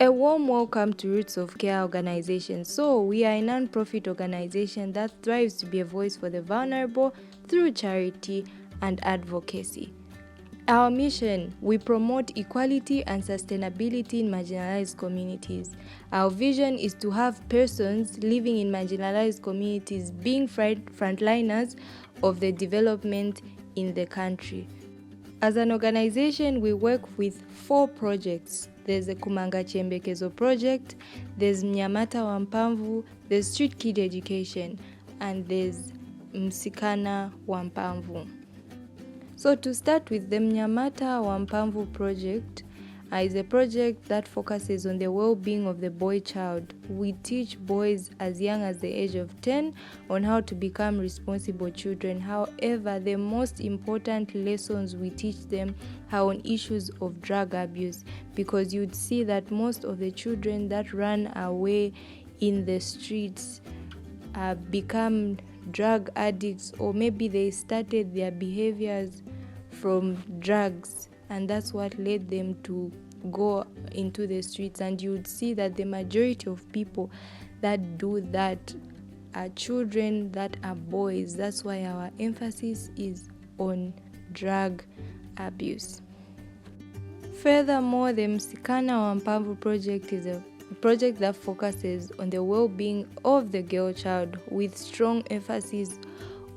A warm welcome to Roots of Care organization. So, we are a non-profit organization that strives to be a voice for the vulnerable through charity and advocacy. Our mission, we promote equality and sustainability in marginalized communities. Our vision is to have persons living in marginalized communities being frontliners of the development in the country. As an organization, we work with 4 projects. There's the Kumanga Chembekezo project, there's Mnyamata Wampamvu, there's Street Kid Education, and there's Msikana Wampamvu. So to start with, the Mnyamata Wampamvu project is a project that focuses on the well-being of the boy child. We teach boys as young as the age of 10 on how to become responsible children. However, the most important lessons we teach them are on issues of drug abuse, because you'd see that most of the children that run away in the streets become drug addicts, or maybe they started their behaviors from drugs, and that's what led them to go into the streets. And you would see that the majority of people that do that are children that are boys. That's why our emphasis is on drug abuse. Furthermore, the Msikana Wampamvu project is a project that focuses on the well-being of the girl child with strong emphasis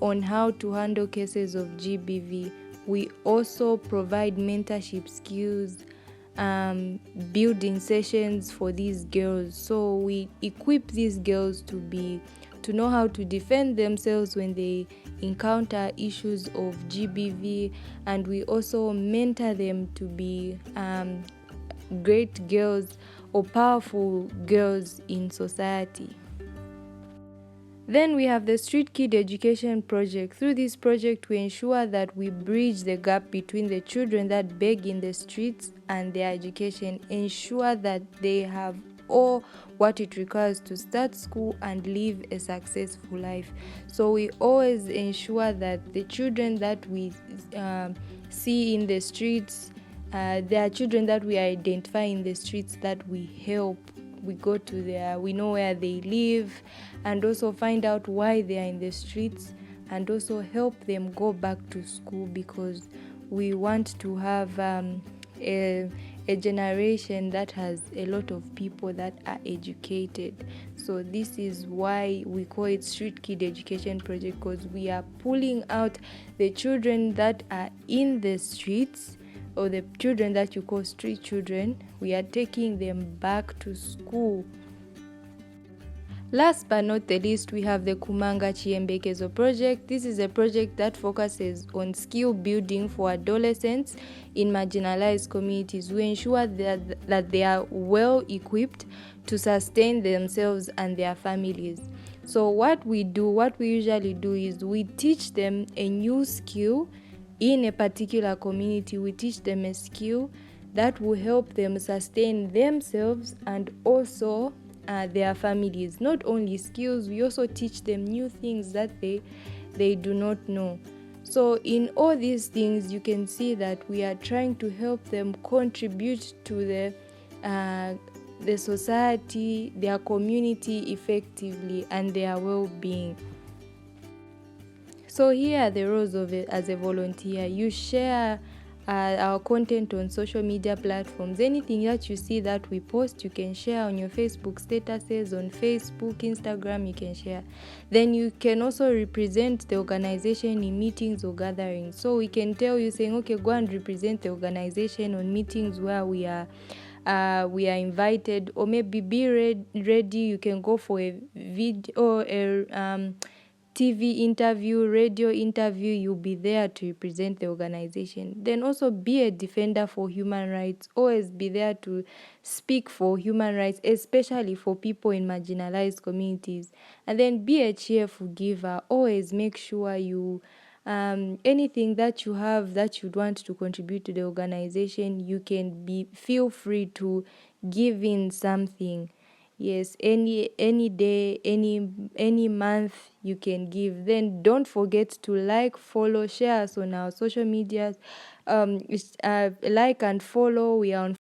on how to handle cases of GBV. We also provide mentorship skills, building sessions for these girls. So we equip these girls to know how to defend themselves when they encounter issues of GBV, and we also mentor them to be great girls or powerful girls in society. Then we have the Street Kid Education project. Through this project, we ensure that we bridge the gap between the children that beg in the streets and their education, ensure that they have all what it requires to start school and live a successful life. So we always ensure that the children that we see in the streets, there are children that we identify in the streets that we help. We go to we know where they live, and also find out why they are in the streets, and also help them go back to school, because we want to have a generation that has a lot of people that are educated. So this is why we call it Street Kid Education Project, because we are pulling out the children that are in the streets, or the children that you call street children. We are taking them back to school. Last but not the least, we have the Kumanga Chembekezo project. This is a project that focuses on skill building for adolescents in marginalized communities. We ensure that they are well equipped to sustain themselves and their families. So what we usually do is we teach them a new skill in a particular community. We teach them a skill that will help them sustain themselves and also their families. Not only skills, we also teach them new things that they do not know. So in all these things, you can see that we are trying to help them contribute to the society, their community effectively, and their well-being. So here are the roles of it as a volunteer. You share our content on social media platforms. Anything that you see that we post, you can share on your Facebook statuses, on Facebook, Instagram, you can share. Then you can also represent the organization in meetings or gatherings. So we can tell you, saying, okay, go and represent the organization on meetings where we are invited, or maybe be ready. You can go for a video or a TV interview, radio interview. You'll be there to represent the organization. Then also be a defender for human rights. Always be there to speak for human rights, especially for people in marginalized communities. And then be a cheerful giver. Always make sure you anything that you have that you'd want to contribute to the organization, you can feel free to give in something. Yes, any day, any month you can give. Then don't forget to like, follow, share us on our social medias. Like and follow. We are on